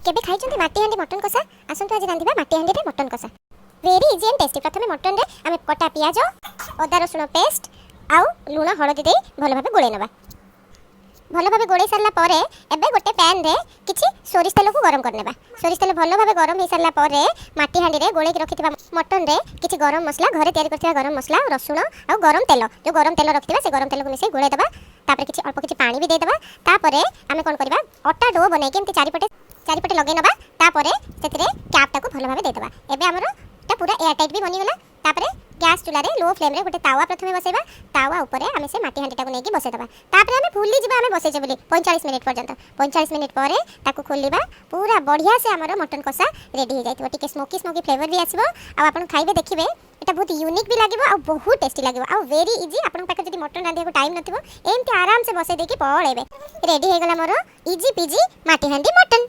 केबे खाइचंती माटी हांडी मटन कसा आसंतु आज रांधिबा माटी हांडी रे मटन कसा वेरी इजी एंड टेस्टी। प्रथमे मटन रे आमे कटा पियाज अदा रसुण पेस्ट आउ लूण हळदी दे भलो भाबे गोळे नबा। भलो भाबे गोळे सारला परे एबे गोटे पैन रे किछि सोरिष तेल को गरम करनेबा। सोरिष तेल भलो भाबे गरम हे सारला परे माटी हांडी रे गोळे के रखिथिबा मटन रे किछि गरम मसला घरे तयारी करथिबा गरम मसला रसुण आउ गरम तेल जो गरम तेल रखिथिबा से गरम तेल को मिसे गोळे दबा। तापर किछि अल्प किछि पानी भी दे दबा। तापरे आमे कोन करबा अटा डो बनै केमति चारिपटे लगे नबा। तापरे सेतिरे कैप टाको भलो भाबे दे दबा। एबे हमरो ता पूरा एयर टाइट भी बनि गला। तापरे गैस चूल्हा रे लो फ्लेम रे गोटे तावा प्रथमे बसेबा। तावा ऊपर आमे से माटी हांडी टाको नेकी बसे दबा। तापरे आमे भूली जिबा आमे बसेचे बोली 45 मिनिट पर्यंत। 45 मिनिट परे ताको खोलिबा पूरा बढ़िया से हमरो मटन कसा रेडी हो जाइतबो। टिके स्मोकी स्मोकी फ्लेवर भी आसीबो। आ आपण खाइबे देखिबे एटा बहुत यूनिक भी लागिबो आ बहुत टेस्टी लागिबो आ वेरी इजी। आपण पाखे जदी मटन रांधिया को टाइम नथिबो एमती आराम से बसे देकी पळेबे। रेडी हे गला मोर इजी पीजी माटी हांडी मटन।